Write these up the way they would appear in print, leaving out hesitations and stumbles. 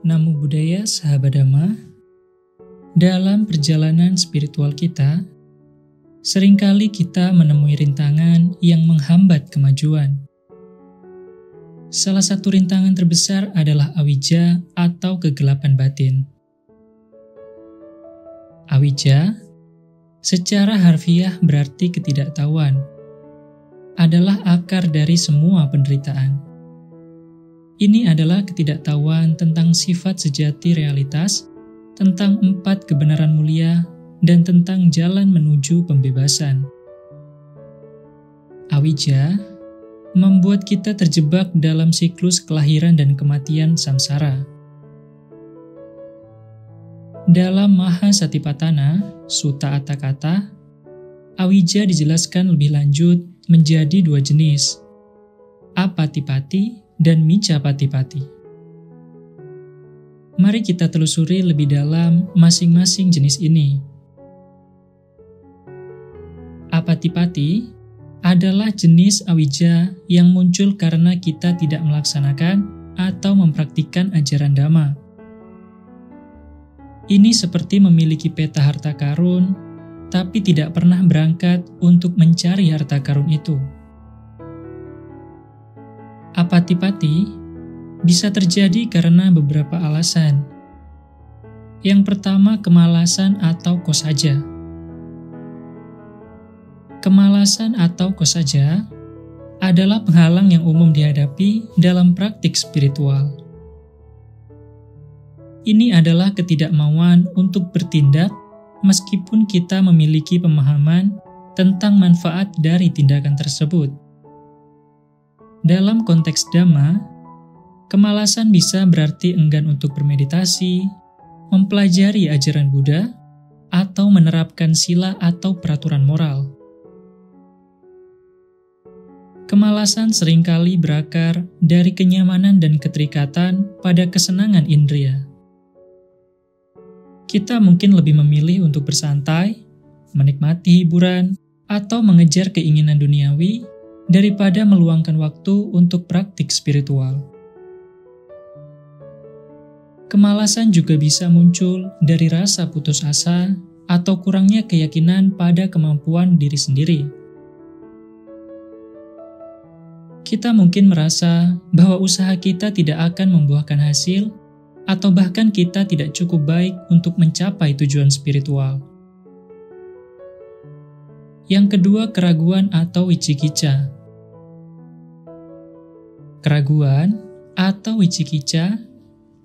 Namo Buddhaya Sahabat Dhamma. Dalam perjalanan spiritual kita, seringkali kita menemui rintangan yang menghambat kemajuan. Salah satu rintangan terbesar adalah awija atau kegelapan batin. Awija, secara harfiah berarti ketidaktahuan, adalah akar dari semua penderitaan. Ini adalah ketidaktahuan tentang sifat sejati realitas, tentang 4 kebenaran mulia, dan tentang jalan menuju pembebasan. Awija membuat kita terjebak dalam siklus kelahiran dan kematian samsara. Dalam Mahasatipatthana, Sutta Atthakatha, awija dijelaskan lebih lanjut menjadi 2 jenis, apatipati dan micapatipati. Mari kita telusuri lebih dalam masing-masing jenis ini. Apatipati adalah jenis awija yang muncul karena kita tidak melaksanakan atau mempraktikkan ajaran Dhamma. Ini seperti memiliki peta harta karun, tapi tidak pernah berangkat untuk mencari harta karun itu. Apatipati bisa terjadi karena beberapa alasan. Yang pertama, kemalasan atau kosaja. Kemalasan atau kosaja adalah penghalang yang umum dihadapi dalam praktik spiritual. Ini adalah ketidakmauan untuk bertindak meskipun kita memiliki pemahaman tentang manfaat dari tindakan tersebut. Dalam konteks Dhamma, kemalasan bisa berarti enggan untuk bermeditasi, mempelajari ajaran Buddha, atau menerapkan sila atau peraturan moral. Kemalasan seringkali berakar dari kenyamanan dan keterikatan pada kesenangan indria. Kita mungkin lebih memilih untuk bersantai, menikmati hiburan, atau mengejar keinginan duniawi daripada meluangkan waktu untuk praktik spiritual. Kemalasan juga bisa muncul dari rasa putus asa atau kurangnya keyakinan pada kemampuan diri sendiri. Kita mungkin merasa bahwa usaha kita tidak akan membuahkan hasil, atau bahkan kita tidak cukup baik untuk mencapai tujuan spiritual. Yang kedua, keraguan atau wicikicca. Keraguan atau wicikicca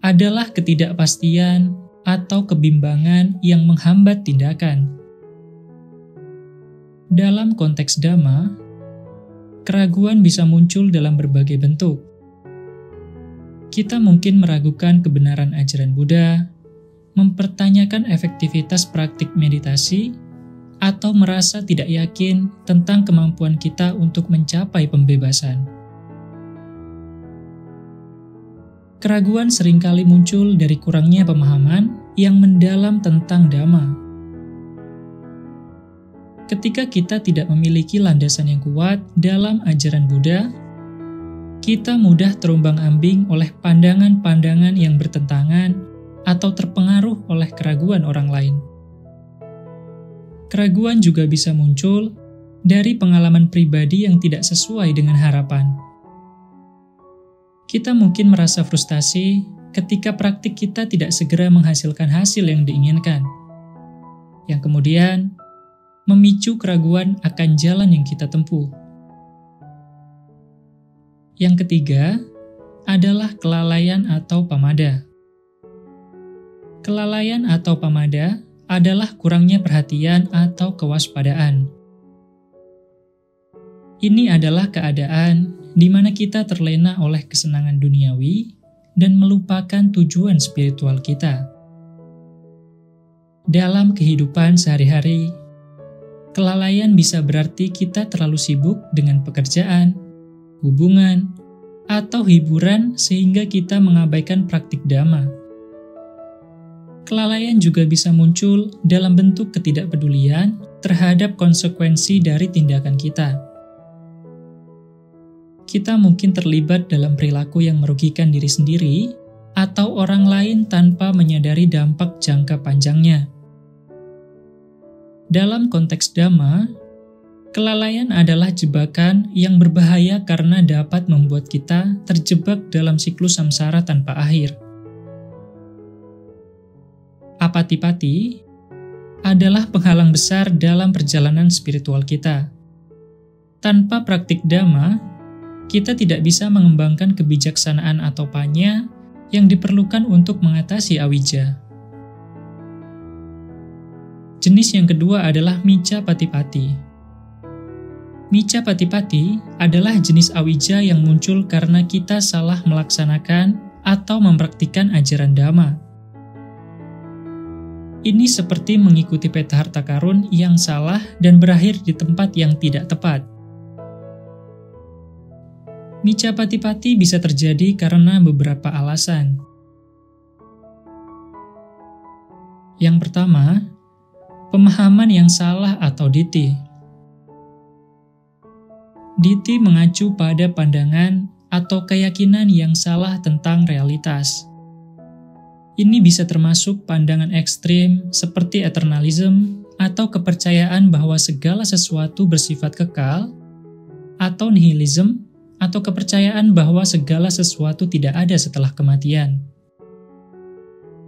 adalah ketidakpastian atau kebimbangan yang menghambat tindakan. Dalam konteks Dhamma, keraguan bisa muncul dalam berbagai bentuk. Kita mungkin meragukan kebenaran ajaran Buddha, mempertanyakan efektivitas praktik meditasi, atau merasa tidak yakin tentang kemampuan kita untuk mencapai pembebasan. Keraguan seringkali muncul dari kurangnya pemahaman yang mendalam tentang Dhamma. Ketika kita tidak memiliki landasan yang kuat dalam ajaran Buddha, kita mudah terombang-ambing oleh pandangan-pandangan yang bertentangan atau terpengaruh oleh keraguan orang lain. Keraguan juga bisa muncul dari pengalaman pribadi yang tidak sesuai dengan harapan. Kita mungkin merasa frustasi ketika praktik kita tidak segera menghasilkan hasil yang diinginkan, yang kemudian memicu keraguan akan jalan yang kita tempuh. Yang ketiga adalah kelalaian atau pamada. Kelalaian atau pamada adalah kurangnya perhatian atau kewaspadaan. Ini adalah keadaan di mana kita terlena oleh kesenangan duniawi dan melupakan tujuan spiritual kita. Dalam kehidupan sehari-hari, kelalaian bisa berarti kita terlalu sibuk dengan pekerjaan, hubungan, atau hiburan sehingga kita mengabaikan praktik Dhamma. Kelalaian juga bisa muncul dalam bentuk ketidakpedulian terhadap konsekuensi dari tindakan kita. Kita mungkin terlibat dalam perilaku yang merugikan diri sendiri atau orang lain tanpa menyadari dampak jangka panjangnya. Dalam konteks Dhamma, kelalaian adalah jebakan yang berbahaya karena dapat membuat kita terjebak dalam siklus samsara tanpa akhir. Apati-pati adalah penghalang besar dalam perjalanan spiritual kita. Tanpa praktik Dhamma, kita tidak bisa mengembangkan kebijaksanaan atau panya yang diperlukan untuk mengatasi awija. Jenis yang kedua adalah Micca Patipati. Micca Patipati adalah jenis awija yang muncul karena kita salah melaksanakan atau mempraktikkan ajaran Dhamma. Ini seperti mengikuti peta harta karun yang salah dan berakhir di tempat yang tidak tepat. Micca Patipati bisa terjadi karena beberapa alasan. Yang pertama, pemahaman yang salah atau ditthi. Ditthi mengacu pada pandangan atau keyakinan yang salah tentang realitas. Ini bisa termasuk pandangan ekstrim seperti eternalism atau kepercayaan bahwa segala sesuatu bersifat kekal, atau nihilism atau kepercayaan bahwa segala sesuatu tidak ada setelah kematian.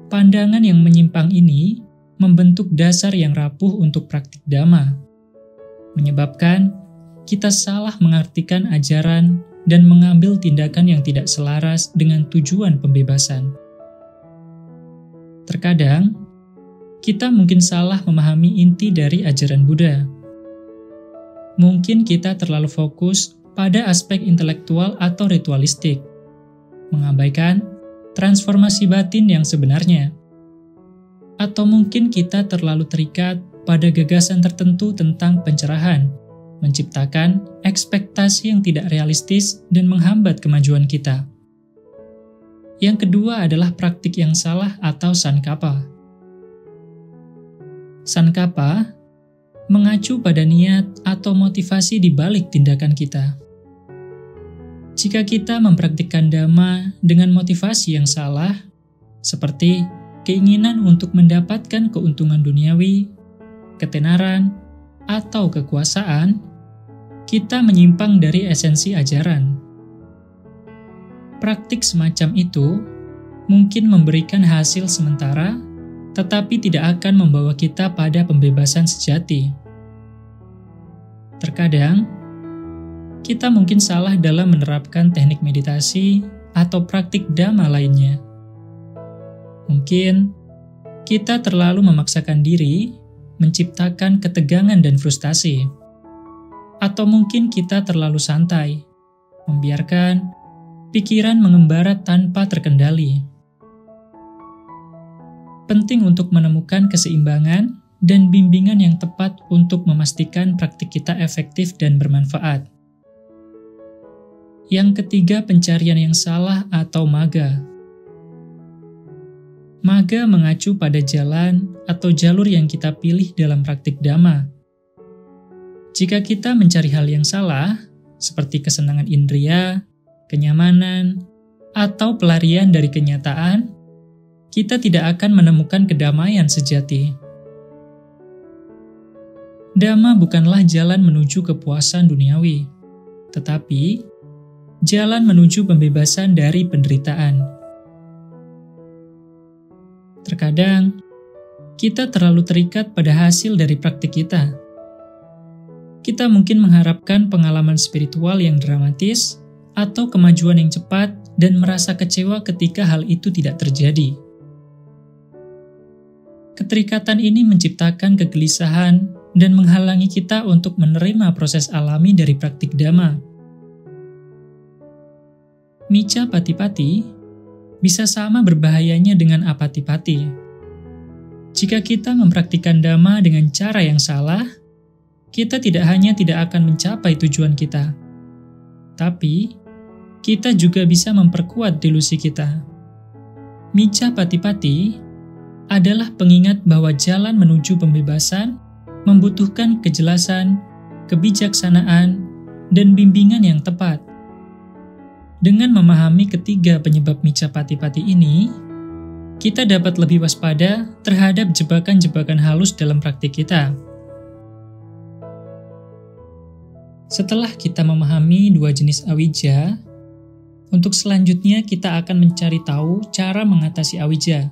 Pandangan yang menyimpang ini membentuk dasar yang rapuh untuk praktik Dhamma, menyebabkan kita salah mengartikan ajaran dan mengambil tindakan yang tidak selaras dengan tujuan pembebasan. Terkadang, kita mungkin salah memahami inti dari ajaran Buddha. Mungkin kita terlalu fokus pada aspek intelektual atau ritualistik, mengabaikan transformasi batin yang sebenarnya. Atau mungkin kita terlalu terikat pada gagasan tertentu tentang pencerahan, menciptakan ekspektasi yang tidak realistis dan menghambat kemajuan kita. Yang kedua adalah praktik yang salah atau sankappa. Sankappa mengacu pada niat atau motivasi di balik tindakan kita. Jika kita mempraktikkan Dhamma dengan motivasi yang salah, seperti keinginan untuk mendapatkan keuntungan duniawi, ketenaran, atau kekuasaan, kita menyimpang dari esensi ajaran. Praktik semacam itu mungkin memberikan hasil sementara, tetapi tidak akan membawa kita pada pembebasan sejati. Terkadang, kita mungkin salah dalam menerapkan teknik meditasi atau praktik Dhamma lainnya. Mungkin kita terlalu memaksakan diri, menciptakan ketegangan dan frustasi. Atau mungkin kita terlalu santai, membiarkan pikiran mengembara tanpa terkendali. Penting untuk menemukan keseimbangan dan bimbingan yang tepat untuk memastikan praktik kita efektif dan bermanfaat. Yang ketiga, pencarian yang salah atau magga. Magga mengacu pada jalan atau jalur yang kita pilih dalam praktik Dhamma. Jika kita mencari hal yang salah, seperti kesenangan indria, kenyamanan, atau pelarian dari kenyataan, kita tidak akan menemukan kedamaian sejati. Dhamma bukanlah jalan menuju kepuasan duniawi, tetapi jalan menuju pembebasan dari penderitaan. Terkadang, kita terlalu terikat pada hasil dari praktik kita. Kita mungkin mengharapkan pengalaman spiritual yang dramatis atau kemajuan yang cepat dan merasa kecewa ketika hal itu tidak terjadi. Keterikatan ini menciptakan kegelisahan dan menghalangi kita untuk menerima proses alami dari praktik Dhamma. Micca Patipati bisa sama berbahayanya dengan apatipati. Jika kita mempraktikkan Dhamma dengan cara yang salah, kita tidak hanya tidak akan mencapai tujuan kita, tapi kita juga bisa memperkuat delusi kita. Micca Patipati adalah pengingat bahwa jalan menuju pembebasan membutuhkan kejelasan, kebijaksanaan, dan bimbingan yang tepat. Dengan memahami ketiga penyebab micca pati-pati ini, kita dapat lebih waspada terhadap jebakan-jebakan halus dalam praktik kita. Setelah kita memahami dua jenis awija, untuk selanjutnya kita akan mencari tahu cara mengatasi awija.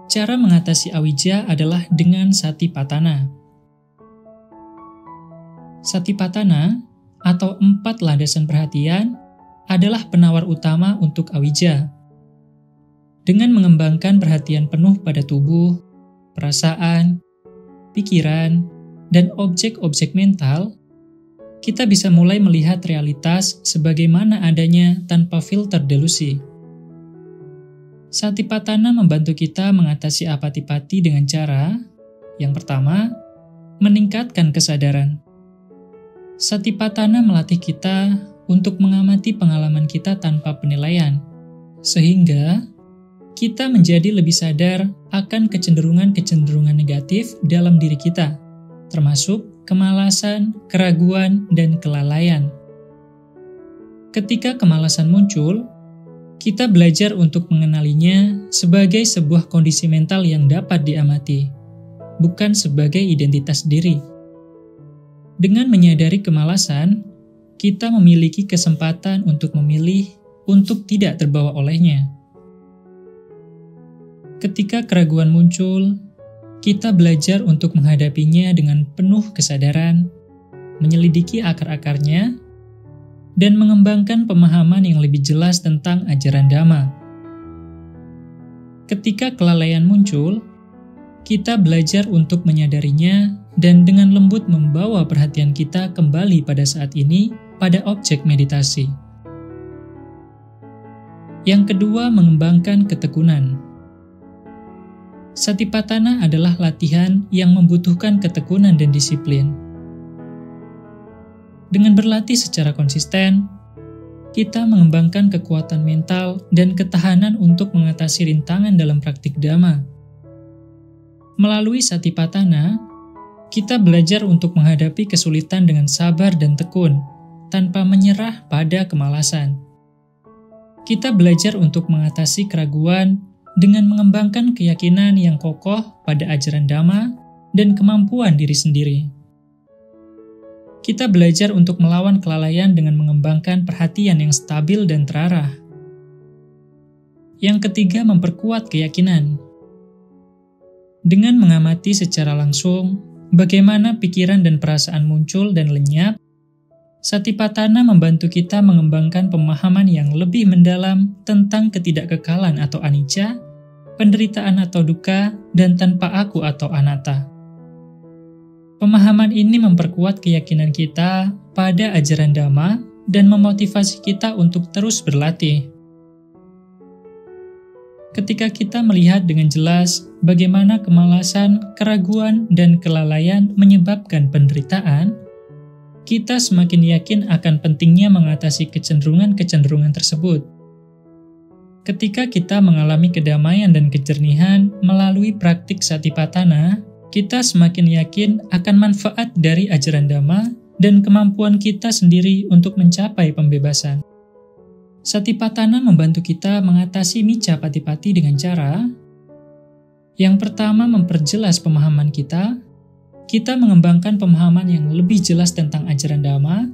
Cara mengatasi awija adalah dengan satipatthana. Satipatthana atau 4 landasan perhatian adalah penawar utama untuk awija. Dengan mengembangkan perhatian penuh pada tubuh, perasaan, pikiran, dan objek-objek mental, kita bisa mulai melihat realitas sebagaimana adanya tanpa filter delusi. Satipatthana membantu kita mengatasi apati-pati dengan cara, yang pertama, meningkatkan kesadaran. Satipatthana melatih kita untuk mengamati pengalaman kita tanpa penilaian, sehingga kita menjadi lebih sadar akan kecenderungan-kecenderungan negatif dalam diri kita, termasuk kemalasan, keraguan, dan kelalaian. Ketika kemalasan muncul, kita belajar untuk mengenalinya sebagai sebuah kondisi mental yang dapat diamati, bukan sebagai identitas diri. Dengan menyadari kemalasan, kita memiliki kesempatan untuk memilih untuk tidak terbawa olehnya. Ketika keraguan muncul, kita belajar untuk menghadapinya dengan penuh kesadaran, menyelidiki akar-akarnya, dan mengembangkan pemahaman yang lebih jelas tentang ajaran Dhamma. Ketika kelalaian muncul, kita belajar untuk menyadarinya dan dengan lembut membawa perhatian kita kembali pada saat ini pada objek meditasi. Yang kedua, mengembangkan ketekunan. Satipatthana adalah latihan yang membutuhkan ketekunan dan disiplin. Dengan berlatih secara konsisten, kita mengembangkan kekuatan mental dan ketahanan untuk mengatasi rintangan dalam praktik Dhamma. Melalui Satipatthana, kita belajar untuk menghadapi kesulitan dengan sabar dan tekun, tanpa menyerah pada kemalasan. Kita belajar untuk mengatasi keraguan dengan mengembangkan keyakinan yang kokoh pada ajaran Dhamma dan kemampuan diri sendiri. Kita belajar untuk melawan kelalaian dengan mengembangkan perhatian yang stabil dan terarah. Yang ketiga, memperkuat keyakinan. Dengan mengamati secara langsung bagaimana pikiran dan perasaan muncul dan lenyap, Satipatthana membantu kita mengembangkan pemahaman yang lebih mendalam tentang ketidakkekalan atau anicca, penderitaan atau duka, dan tanpa aku atau anatta. Pemahaman ini memperkuat keyakinan kita pada ajaran Dhamma dan memotivasi kita untuk terus berlatih. Ketika kita melihat dengan jelas bagaimana kemalasan, keraguan, dan kelalaian menyebabkan penderitaan, kita semakin yakin akan pentingnya mengatasi kecenderungan-kecenderungan tersebut. Ketika kita mengalami kedamaian dan kejernihan melalui praktik Satipatthana, kita semakin yakin akan manfaat dari ajaran Dhamma dan kemampuan kita sendiri untuk mencapai pembebasan. Satipatthana membantu kita mengatasi micca pati-pati dengan cara yang pertama, memperjelas pemahaman kita mengembangkan pemahaman yang lebih jelas tentang ajaran Dhamma.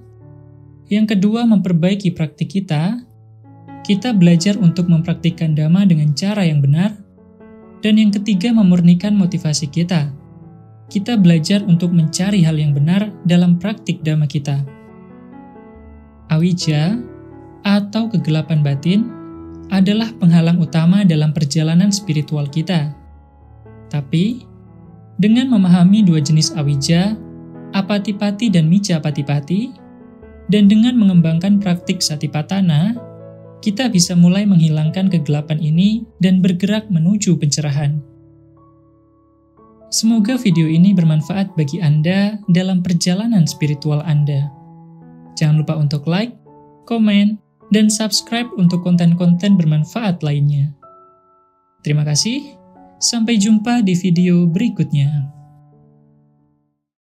Yang kedua, memperbaiki praktik kita belajar untuk mempraktikkan Dhamma dengan cara yang benar. Dan yang ketiga, memurnikan motivasi kita belajar untuk mencari hal yang benar dalam praktik Dhamma kita. Awija atau kegelapan batin adalah penghalang utama dalam perjalanan spiritual kita. Tapi, dengan memahami dua jenis awija, apati-pati dan micca pati-pati, dan dengan mengembangkan praktik Satipatthana, kita bisa mulai menghilangkan kegelapan ini dan bergerak menuju pencerahan. Semoga video ini bermanfaat bagi Anda dalam perjalanan spiritual Anda. Jangan lupa untuk like, komen, dan subscribe untuk konten-konten bermanfaat lainnya. Terima kasih, sampai jumpa di video berikutnya.